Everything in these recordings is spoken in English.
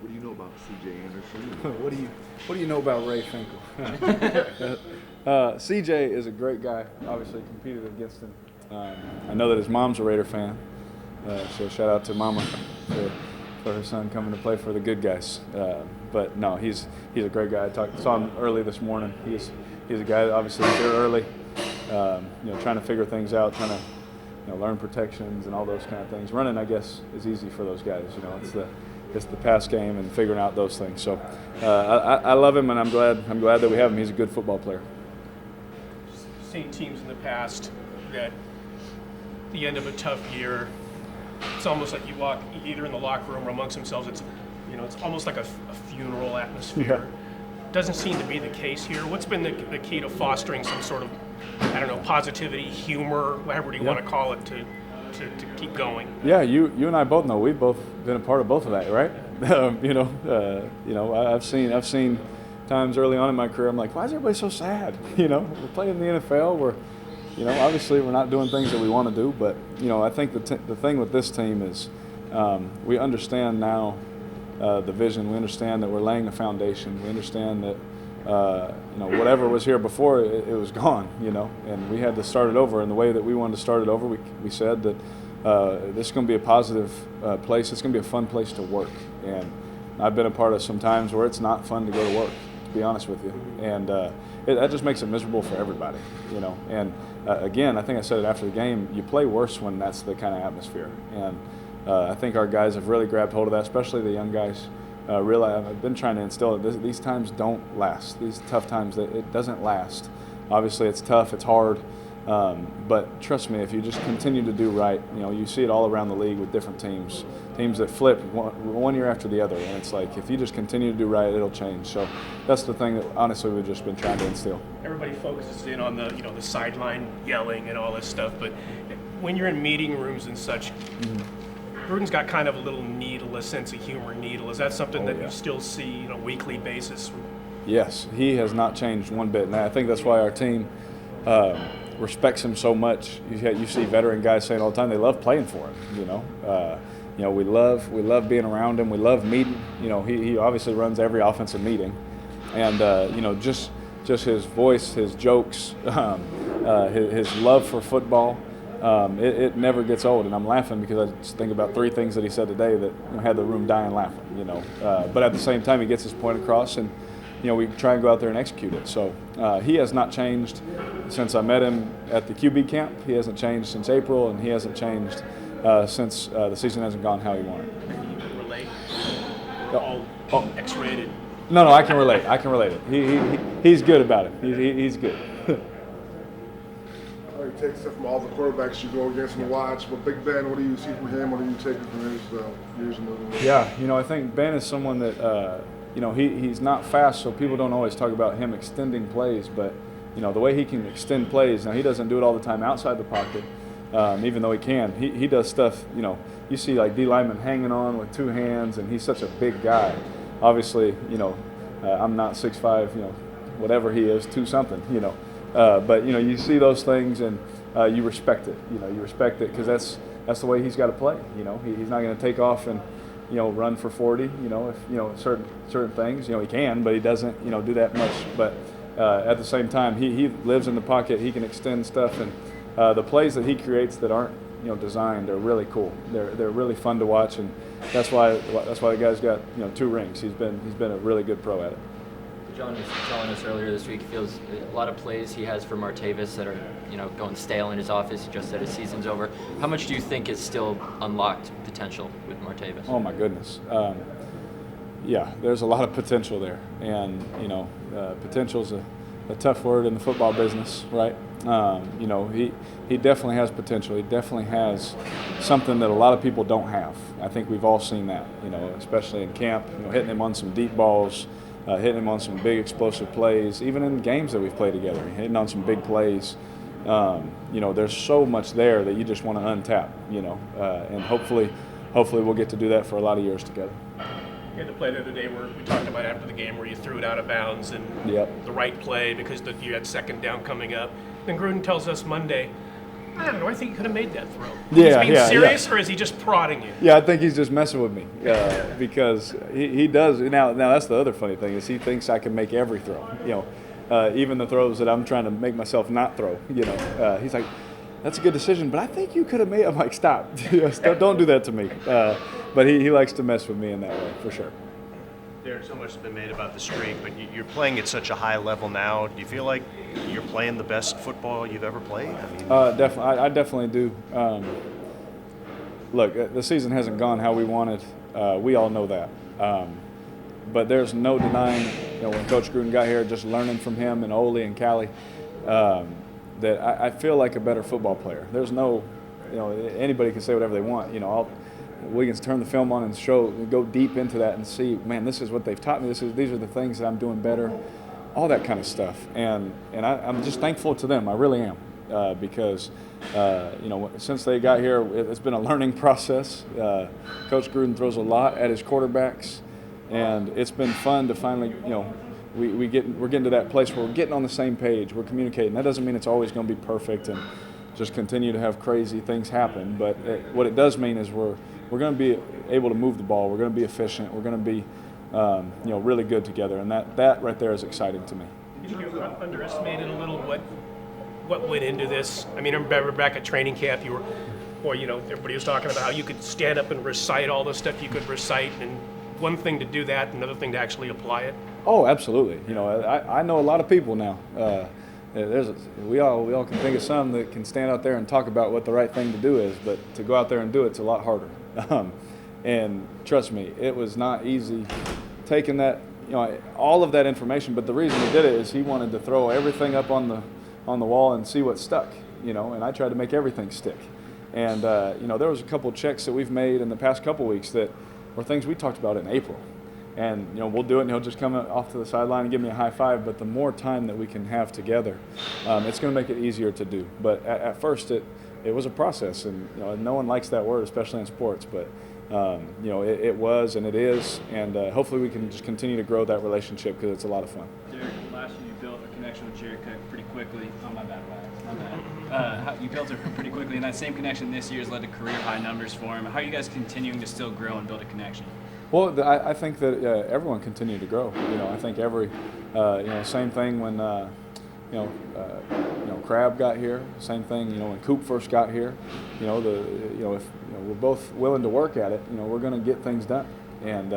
What do you know about C.J. Anderson? What do you know about Ray Finkel? CJ is a great guy. Obviously competed against him. I know that his mom's a Raider fan, so shout out to Mama for her son coming to play for the good guys. But no, he's a great guy. Saw him early this morning. He's a guy that obviously is there early, trying to figure things out, trying to learn protections and all those kind of things. Running, I guess, is easy for those guys. It's the pass game and figuring out those things. So I love him, and I'm glad that we have him. He's a good football player. Seen teams in the past that the end of a tough year, it's almost like you walk either in the locker room or amongst themselves. It's almost like a funeral atmosphere. Yeah. Doesn't seem to be the case here. What's been the key to fostering some sort of, positivity, humor, whatever you want to call it, to keep going? Yeah, you and I both know we've both been a part of both of that, right? I've seen times early on in my career I'm like, why is everybody so sad? We're playing in the NFL. We're obviously we're not doing things that we want to do, but I think the thing with this team is we understand now the vision. We understand that we're laying a foundation. We understand that whatever was here before, it was gone, and we had to start it over. And the way that we wanted to start it over, we said that this is going to be a positive place. It's going to be a fun place to work. And I've been a part of some times where it's not fun to go to work, to be honest with you. And that just makes it miserable for everybody, And again, I think I said it after the game, you play worse when that's the kind of atmosphere. And I think our guys have really grabbed hold of that, especially the young guys. I've been trying to instill it. These times don't last. These tough times, it doesn't last. Obviously, it's tough. It's hard. But trust me, if you just continue to do right, you see it all around the league with different teams that flip one year after the other. And it's like, if you just continue to do right, it'll change. So that's the thing that, honestly, we've just been trying to instill. Everybody focuses in on the sideline yelling and all this stuff. But when you're in meeting rooms and such, Gruden's got kind of a little needle, a sense of humor needle. Is that something that you still see on a weekly basis? Yes, he has not changed one bit. And I think that's why our team respects him so much. You see veteran guys saying all the time they love playing for him. We love being around him. We love meeting. He obviously runs every offensive meeting, and just his voice, his jokes, his love for football. It never gets old, and I'm laughing because I just think about three things that he said today that had the room dying laughing. But at the same time, he gets his point across, and we try and go out there and execute it. So he has not changed since I met him at the QB camp. He hasn't changed since April, and he hasn't changed since the season hasn't gone how he wanted. Can you relate? We're all X-rated. No, I can relate. He's good about it. He's good. You take stuff from all the quarterbacks you go against and watch, but Big Ben, what do you see from him? What do you take from his years in the league? Yeah, I think Ben is someone that, he's not fast, so people don't always talk about him extending plays, but, the way he can extend plays, now he doesn't do it all the time outside the pocket, even though he can. He does stuff, you see like D lineman hanging on with two hands, and he's such a big guy. Obviously, I'm not 6'5", whatever he is, 2-something, but you see those things and you respect it. You respect it because that's the way he's got to play. He's not going to take off and run for 40. If certain things he can, but he doesn't do that much. But at the same time, he lives in the pocket. He can extend stuff, and the plays that he creates that aren't designed are really cool. They're really fun to watch, and that's why the guy's got 2 rings. He's been a really good pro at it. John was telling us earlier this week he feels a lot of plays he has for Martavis that are, going stale in his office. He just said his season's over. How much do you think is still unlocked potential with Martavis? Oh my goodness. Yeah, there's a lot of potential there, and potential's a tough word in the football business, right? He definitely has potential. He definitely has something that a lot of people don't have. I think we've all seen that, especially in camp. Hitting him on some deep balls. Hitting him on some big explosive plays, even in games that we've played together, hitting on some big plays. There's so much there that you just want to untap, and hopefully we'll get to do that for a lot of years together. You had the play the other day where we talked about after the game where you threw it out of bounds and the right play because you had second down coming up. Then Gruden tells us Monday, I don't know. I think he could have made that throw. Yeah, He's being serious, or is he just prodding you? Yeah, I think he's just messing with me because he does. Now that's the other funny thing is he thinks I can make every throw. Even the throws that I'm trying to make myself not throw. He's like, that's a good decision, but I think you could have made. I'm like, stop, don't do that to me. But he likes to mess with me in that way for sure. Derek, so much has been made about the streak, but you're playing at such a high level now. Do you feel like you're playing the best football you've ever played? Definitely, I definitely do. Look, the season hasn't gone how we wanted. We all know that. But there's no denying, when Coach Gruden got here, just learning from him and Ole and Callie, that I feel like a better football player. There's no, anybody can say whatever they want. We can turn the film on and go deep into that and see, man, this is what they've taught me. These are the things that I'm doing better, all that kind of stuff. And I'm just thankful to them. I really am, because since they got here, it's been a learning process. Coach Gruden throws a lot at his quarterbacks, and it's been fun to finally, we're getting to that place where we're getting on the same page. We're communicating. That doesn't mean it's always going to be perfect and just continue to have crazy things happen. But what it does mean is we're going to be able to move the ball. We're going to be efficient. We're going to be, really good together. And that right there is exciting to me. Did you underestimate it a little what went into this? I mean, I remember back at training camp, everybody was talking about how you could stand up and recite all the stuff you could recite, and one thing to do that, another thing to actually apply it. Oh, absolutely. I know a lot of people now. We all can think of some that can stand out there and talk about what the right thing to do is, but to go out there and do it's a lot harder. And trust me, it was not easy taking that, all of that information. But the reason he did it is he wanted to throw everything up on the wall and see what stuck. And I tried to make everything stick. And there was a couple checks that we've made in the past couple weeks that were things we talked about in April. And we'll do it, and he'll just come off to the sideline and give me a high five. But the more time that we can have together, it's going to make it easier to do. But at first, it was a process, and no one likes that word, especially in sports. But it was and it is, and hopefully we can just continue to grow that relationship because it's a lot of fun. Derek, last year you built a connection with Jared Cook pretty quickly. Oh, my bad, you built it pretty quickly, and that same connection this year has led to career high numbers for him. How are you guys continuing to still grow and build a connection? Well, I think that everyone continued to grow. I think every, same thing when, Crab got here. Same thing, when Coop first got here. If we're both willing to work at it, we're going to get things done. And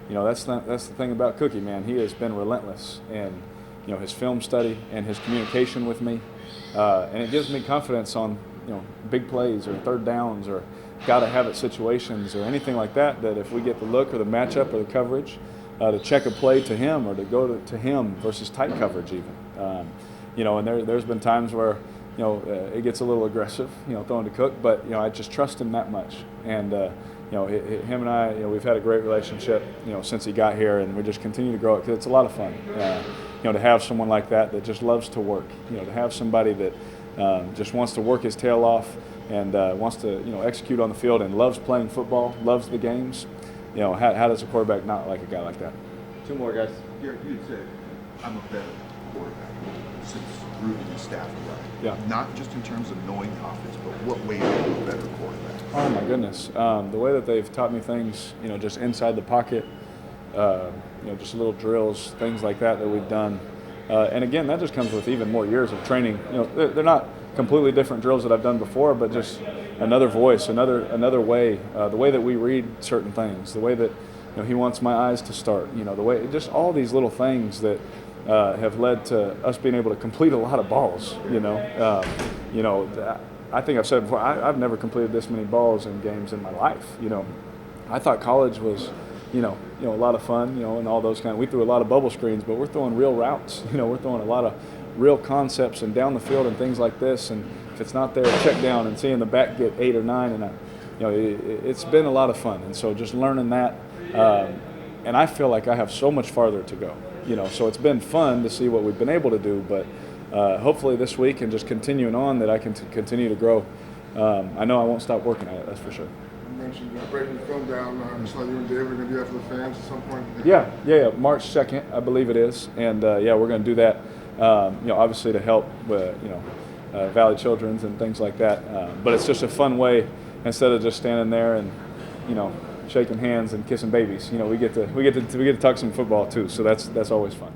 that's the thing about Cookie, man. He has been relentless, and his film study and his communication with me, and it gives me confidence on big plays or third downs or gotta have it situations or anything like that, that if we get the look or the matchup or the coverage, to check a play to him or to go to him versus tight coverage even. And there's been times where, it gets a little aggressive, throwing to Cook, but, I just trust him that much. And, him and I, we've had a great relationship, since he got here, and we just continue to grow it because it's a lot of fun, to have someone like that just loves to work, to have somebody that just wants to work his tail off and wants to, execute on the field and loves playing football, loves the games. How does a quarterback not like a guy like that? Two more, guys. Derek, you said, I'm a better quarterback since Gruden and staff arrived. Yeah. Not just in terms of knowing the offense, but what way are you a better quarterback? Oh, my goodness. The way that they've taught me things, just inside the pocket, just little drills, things like that we've done. And again, that just comes with even more years of training. They're not completely different drills that I've done before, but just another voice, another way, the way that we read certain things, the way that he wants my eyes to start, the way, just all these little things that have led to us being able to complete a lot of balls. I think I've said before, I've never completed this many balls in games in my life. I thought college was, a lot of fun, and all those kind of. We threw a lot of bubble screens, but we're throwing real routes. We're throwing a lot of real concepts and down the field and things like this. And if it's not there, check down and seeing the back get 8 or 9, and it's been a lot of fun. And so just learning that, and I feel like I have so much farther to go. So it's been fun to see what we've been able to do, but hopefully this week and just continuing on that I can continue to grow. I know I won't stop working at it. That's for sure. You mentioned breaking the film down. So you and Dave are going to do that for the fans at some point? Yeah. March 2nd, I believe it is. And, we're going to do that, obviously to help, Valley Children's and things like that. But it's just a fun way, instead of just standing there and, you know, shaking hands and kissing babies. You know, we get to talk some football too. So that's always fun.